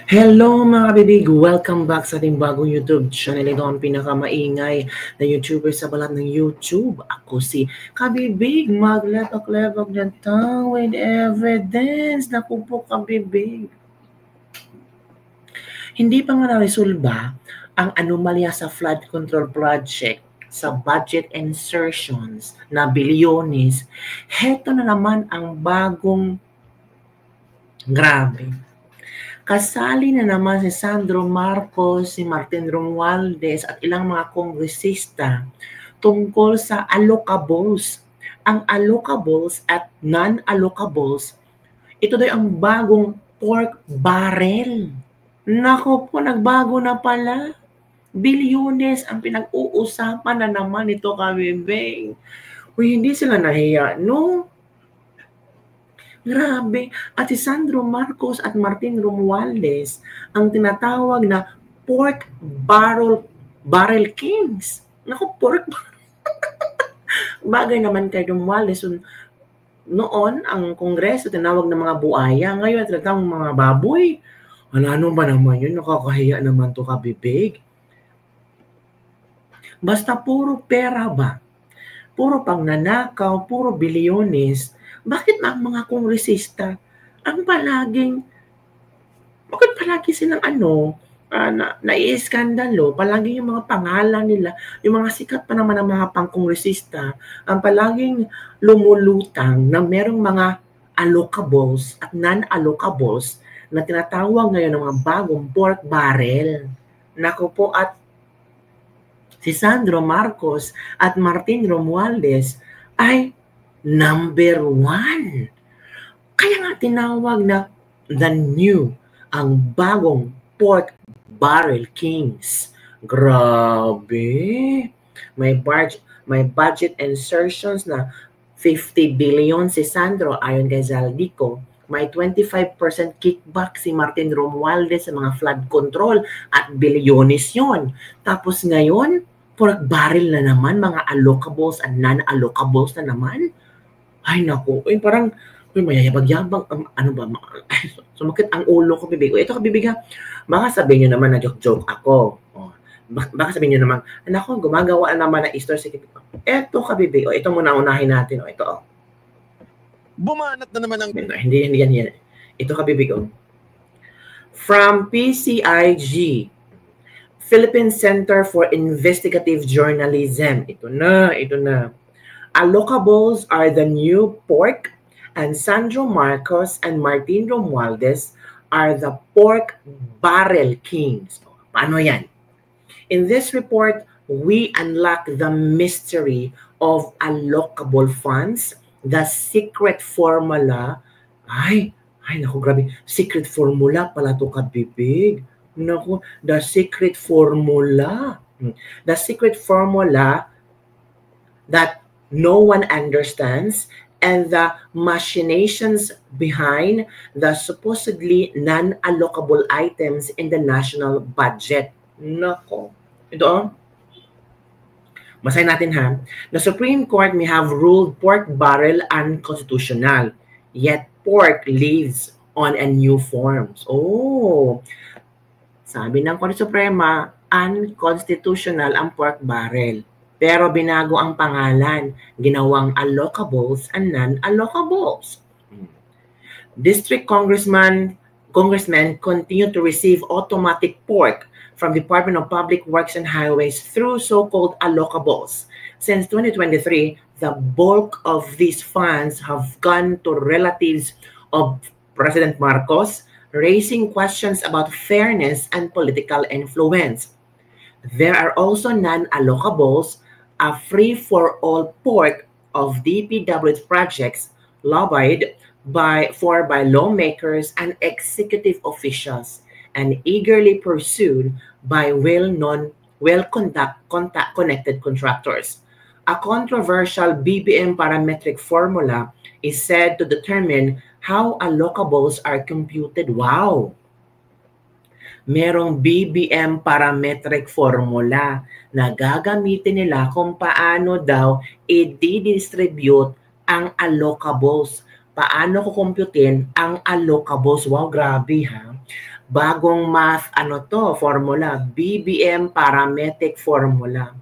Hello mga kabibig! Welcome back sa ating bagong YouTube channel. Ito ang pinakamaingay na YouTuber sa balat ng YouTube. Ako si Kabibig, maglebak-lebak ng tongue with evidence. Naku po kabibig. Hindi pa nga na-resolba ang anomalya sa flood control project sa budget insertions na bilyones. Heto na naman ang bagong grabe. Kasali na naman si Sandro Marcos, si Martin Romualdez at ilang mga kongresista tungkol sa allocables. Ang allocables at non-allocables, ito daw ang bagong pork barrel. Nako po, nagbago na pala. Bilyones ang pinag-uusapan na naman ito, kabibing. Uy, hindi sila nahiya, no? Grabe. At si Sandro Marcos at Martin Romualdez ang tinatawag na pork barrel kings. Naku, pork bagay naman kay Romualdez. Noon, ang Kongreso tinawag ng mga buaya. Ngayon, tinatawag ng mga baboy. Ano ba naman yun? Nakakahiya naman to, kabibig. Basta puro pera ba? Puro pangnanakaw, puro bilyones. Bakit ang mga kongresista ang bakit palagi silang nai-iskandalo, palagi yung mga pangalan nila, yung mga sikat pa naman ng mga pangkongresista, ang palaging lumulutang na merong mga allocables at non-allocables na tinatawag ngayon ng mga bagong pork barrel. Naku po, at si Sandro Marcos at Martin Romualdez ay number 1. Kaya nga tinawag na the new, ang bagong pork barrel kings. Grabe. May budget insertions na 50 billion si Sandro ayon kay Zaldico. May 25% kickback si Martin Romualdez sa mga flood control at bilyones yon. Tapos ngayon, pork barrel na naman, mga allocables and non-allocables na naman. Ay naku, parang mayayabag-yabang, sumakit ang ulo ko, bibig. Ito, kabibig ha, baka sabihin nyo naman na joke-joke ako. Baka sabihin nyo naman, naku, gumagawa naman na Easter si Kibig. Ito, kabibig. Ito muna unahin natin. Ito. Bumanat na naman ang... Hindi yan. Ito, kabibig. From PCIG, Philippine Center for Investigative Journalism. Ito na. Allocables are the new pork, and Sandro Marcos and Martin Romualdez are the pork barrel kings. Paano yan? In this report, we unlock the mystery of allocable funds, the secret formula. Ay, naku, grabe. Secret formula pala to, kabibig. Naku, the secret formula. The secret formula that no one understands, and the machinations behind the supposedly non-allocable items in the national budget. Nako. Ito, basahin natin ha. The Supreme Court may have ruled pork barrel unconstitutional, yet pork lives on a new forms. Sabi ng Korte Suprema, unconstitutional ang pork barrel. Pero binago ang pangalan, ginawang allocables and non-allocables. District congressmen continue to receive automatic pork from Department of Public Works and Highways through so-called allocables. Since 2023, the bulk of these funds have gone to relatives of President Marcos, raising questions about fairness and political influence. There are also non-allocables, a free-for-all pork of DPW's projects lobbied by lawmakers and executive officials and eagerly pursued by well-connected contractors. A controversial BBM parametric formula is said to determine how allocables are computed. Wow! Merong BBM parametric formula na gagamitin nila kung paano daw i-distribute ang allocables. Paano kukumputin ang allocables? Wow, grabe ha. bagong math formula, BBM parametric formula.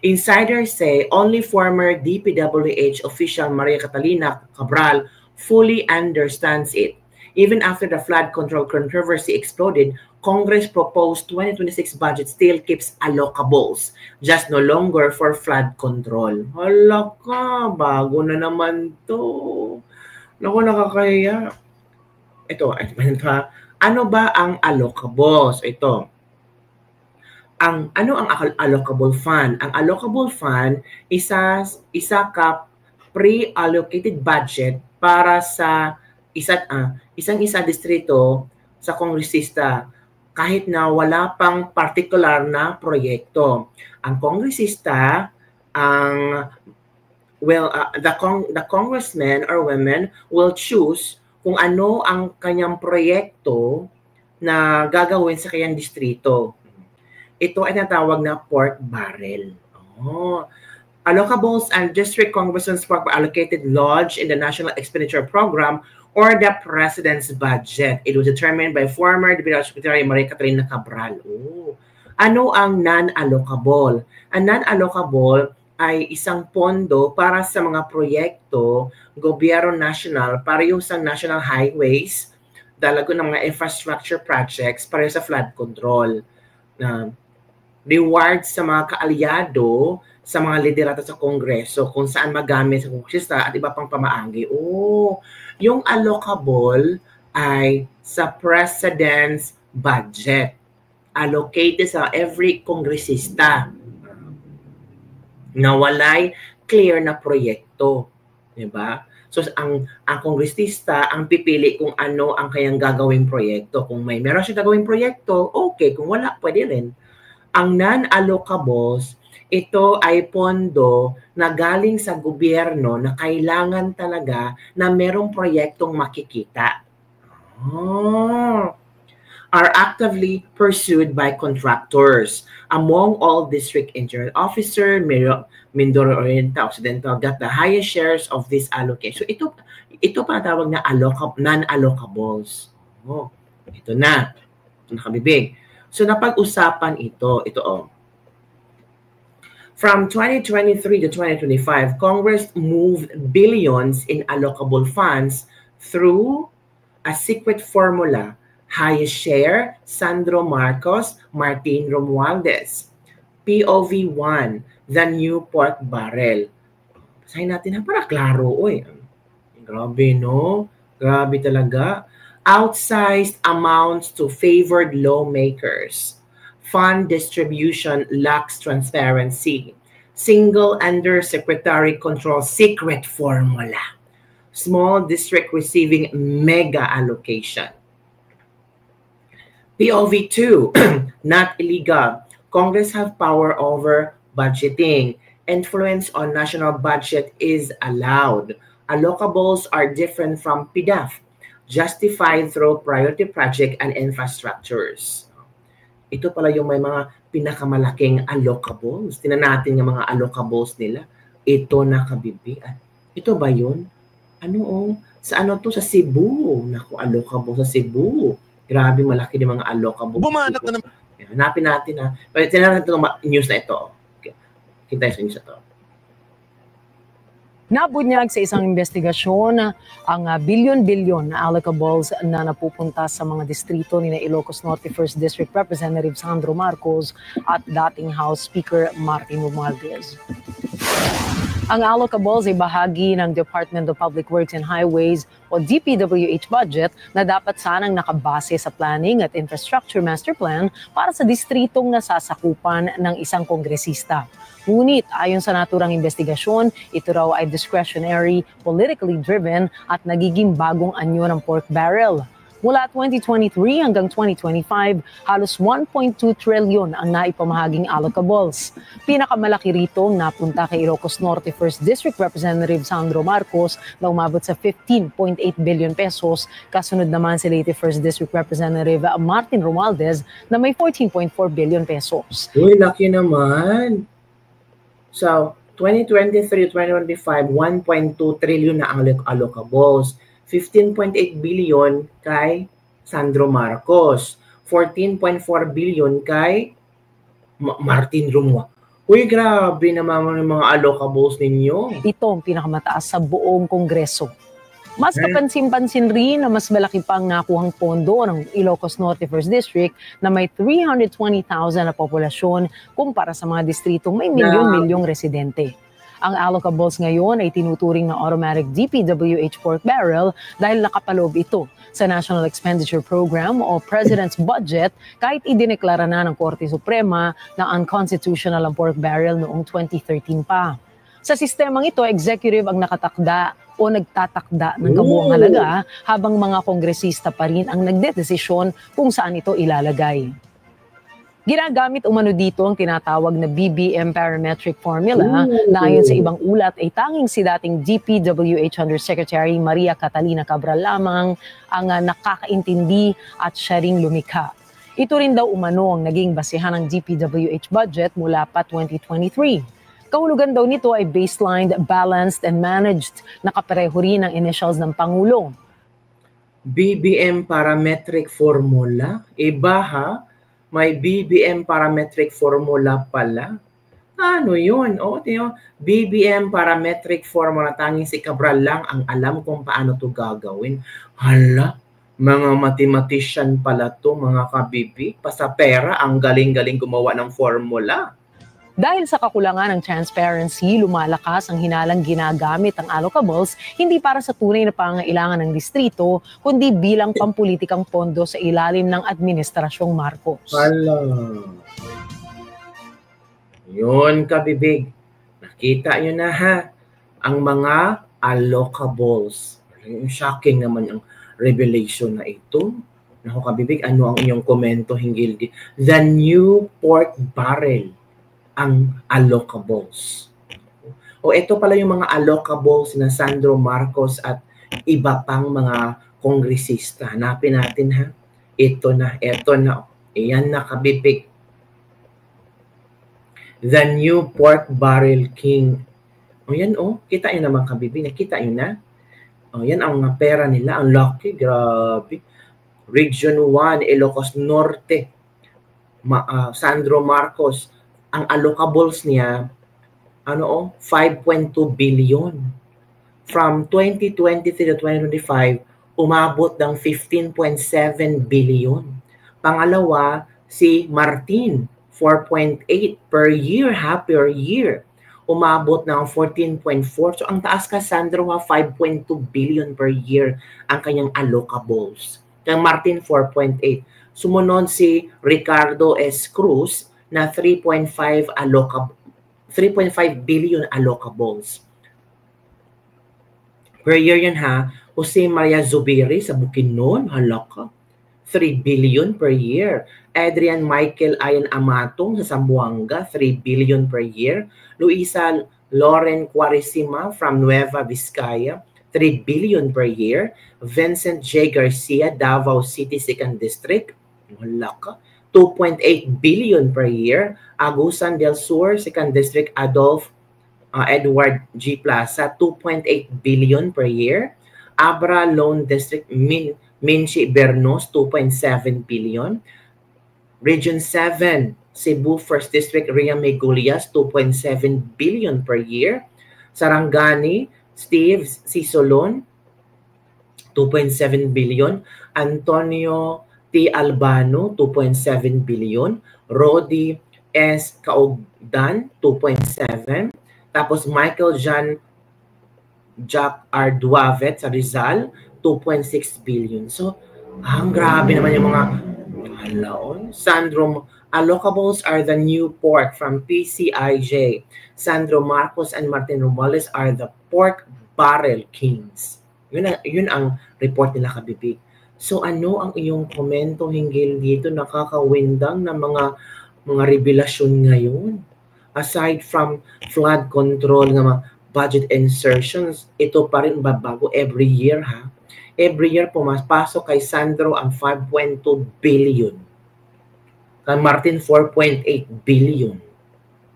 Insiders say only former DPWH official Maria Catalina Cabral fully understands it. Even after the flood control controversy exploded, Congress proposed 2026 budget still keeps allocables, just no longer for flood control. Hala ka, bago na naman to. Naku, nakakaya. Ito, ano ba ang allocables? Ito. Ano ang allocable fund? Ang allocable fund, isa ka pre-allocated budget para sa isang distrito sa kongresista kahit na wala pang particular na proyekto. Ang kongresista, the congressmen or women will choose kung ano ang kanyang proyekto na gagawin sa kanyang distrito. Ito ay natawag na pork barrel. Allocables and district congressman's pork were allocated lodged in the National Expenditure Program or the President's budget. It was determined by former Deputy Secretary Maria Catalina Cabral. Ano ang non-allocable? Ang non-allocable ay isang pondo para sa mga proyekto, gobyerno national, para yung sa national highways, dalago ng mga infrastructure projects para sa flood control. Reward sa mga kaalyado, sa mga liderato sa Kongreso, kung saan magamit sa kongresista at iba pang pamaagi. Yung allocable ay sa President's budget. Allocated sa every kongresista na walay clear na proyekto. Diba? So, ang kongresista ang pipili kung ano ang kayang gagawing proyekto. Kung meron siya gagawing proyekto, okay. Kung wala, pwede rin. Ang non-allocables, ito ay pondo na galing sa gobyerno na kailangan talaga na merong proyektong makikita. Are actively pursued by contractors. Among all district engineering officer, Mindoro Oriental Occidental got the highest shares of this allocation. So ito pa tawag na non-allocables. Ito na. Ito nakabibig. So napag-usapan ito. From 2023 to 2025, Congress moved billions in allocable funds through a secret formula. Highest share, Sandro Marcos, Martin Romualdez. POV1, the new pork barrel. Basahin natin para klaro. Grabe, no? Grabe talaga. Outsized amounts to favored lawmakers. Fund distribution lacks transparency. Single undersecretary control secret formula. Small district receiving mega allocation. POV2, not illegal. Congress have power over budgeting. Influence on national budget is allowed. Allocables are different from PDAF, justified through priority project and infrastructures. Ito pala yung may mga pinakamalaking allocables. Tingnan natin yung mga allocables nila. Ito nakabibig. Ito ba yun? Sa to? Sa Cebu. Naku, allocable sa Cebu. Grabe, malaki yung mga allocables. Bumanat na naman. Hanapin natin Pero tingnan natin itong news na ito. Okay. Kita sa news na ito. Nabunyag sa isang investigasyon ang bilyon-bilyon na allocables na napupunta sa mga distrito ni Ilocos Norte 1st District Representative Sandro Marcos at dating House Speaker Martin Romualdez. Ang allocables ay bahagi ng Department of Public Works and Highways o DPWH budget na dapat sanang nakabase sa Planning at Infrastructure Master Plan para sa distritong nasasakupan ng isang kongresista. Ngunit ayon sa naturang investigasyon, ito raw ay discretionary, politically driven at nagiging bagong anyo ng pork barrel. Mula 2023 hanggang 2025, halos 1.2 trillion ang naipamahaging allocables. Pinakamalaki rito napunta kay Ilocos Norte 1st District Representative Sandro Marcos na umabot sa 15.8 billion pesos. Kasunod naman si Leyte 1st District Representative Martin Romualdez na may 14.4 billion pesos. Uy, laki naman! So, 2023-2025, 1.2 trillion na ang allocables. 15.8 billion kay Sandro Marcos. 14.4 billion kay Martin Romualdez. Uy, grabe naman yung mga allocables ninyo. Ito ang pinakamataas sa buong Kongreso. Mas kapansin-pansin rin na mas malaki pang nakuhang pondo ng Ilocos Norte 1st District na may 320,000 na populasyon kumpara sa mga distritong may milyon-milyong residente. Ang allocables ngayon ay tinuturing na automatic DPWH pork barrel dahil nakapaloob ito sa National Expenditure Program o President's Budget kahit idineklara na ng Korte Suprema na unconstitutional ang pork barrel noong 2013 pa. Sa sistemang ito, executive ang nakatakda o nagtatakda ng kabuuang halaga habang mga kongresista pa rin ang nagdedesisyon kung saan ito ilalagay. Ginagamit umano dito ang tinatawag na BBM parametric formula na ayon sa ibang ulat ay tanging si dating DPWH Undersecretary Maria Catalina Cabral lamang ang nakakaintindi at siya ring lumikha. Ito rin daw umano ang naging basehan ng DPWH budget mula pa 2023. Kahulugan daw nito ay baselined, balanced, and managed. Nakapareho rin ang initials ng Pangulo. BBM parametric formula? Iba ha? May BBM parametric formula pala. Ano yun? O, BBM parametric formula. Tanging si Cabral lang ang alam kung paano to gagawin. Hala, mga mathematician pala to, mga kabibi. Pasapera, ang galing-galing gumawa ng formula. Dahil sa kakulangan ng transparency, lumalakas ang hinalang ginagamit ang allocables hindi para sa tunay na pangangailangan ng distrito, kundi bilang pampulitikang pondo sa ilalim ng Administrasyong Marcos. Hala. Yun, kabibig. Nakita nyo na ha, ang mga allocables. Shocking naman ang revelation na ito. Naku, kabibig, ano ang inyong komento hinggil di? The new pork barrel ang allocables. O ito pala yung mga allocables na Sandro Marcos at iba pang mga kongresista. Hanapin natin ha. Ito na. Iyan na kabibig. The new pork barrel king. O yan kita yun naman kabibig. Nakita yun na. O yan ang pera nila. Ang laki. Grabe. Region 1, Ilocos Norte. Sandro Marcos. Ang allocables niya, 5.2 billion. From 2023 to 2025, umabot ng 15.7 billion. Pangalawa, si Martin, 4.8 per year, per year. Umabot ng 14.4. So ang taas ka, Sandro, 5.2 billion per year ang kanyang allocables. Kang Martin, 4.8. Sumunod si Ricardo S. Cruz, na 3.5 billion allocables. Per year yan ha. Jose Maria Zubiri sa Bukidnon, halaka. 3 billion per year. Adrian Michael Ayan Amatong sa Zamboanga, 3 billion per year. Luisa Lauren Quaresima from Nueva Vizcaya, 3 billion per year. Vincent J. Garcia, Davao City 2nd District, halaka. 2.8 billion per year. Agusan del Sur, 2nd District, Adolf Edward G. Plaza, 2.8 billion per year. Abra Lone District, Minchi Bernos, 2.7 billion. Region 7, Cebu 1st District, Ria Megullias, 2.7 billion per year. Sarangani, Steve Sisolon, 2.7 billion. Antonio T. Albano, 2.7 billion. Rodi S. Kaugdan, 2.7. Tapos Michael Jack R. Duavet sa Rizal, 2.6 billion. So, grabe naman yung mga halaon. Sandro, allocables are the new pork from PCIJ. Sandro Marcos and Martin Romualdez are the pork barrel kings. Yun ang report nila kabibig. So ano ang iyong komento hinggil dito? Nakakawindang na mga revelasyon ngayon. Aside from flood control ng budget insertions, ito pa rin babago every year ha. Every year pumapasok kay Sandro ang 5.2 billion. Kay Martin 4.8 billion.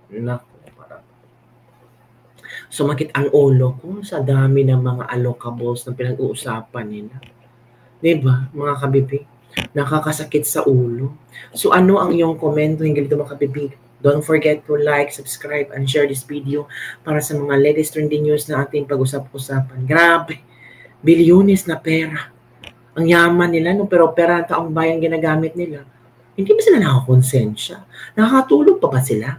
Naku, sumakit ang ulo ko sa dami ng mga allocables na pinag-uusapan nila. Diba, mga kabibi? Nakakasakit sa ulo. So ano ang iyong komento hinggil dito mga kabibig? Don't forget to like, subscribe, and share this video para sa mga latest trending news na ating pag-usap-usapan. Grabe, bilyones na pera. Ang yaman nila, no? Pero pera ng taong bayan ginagamit nila. Hindi ba sila nakakonsensya? Nakakatulog pa ba sila?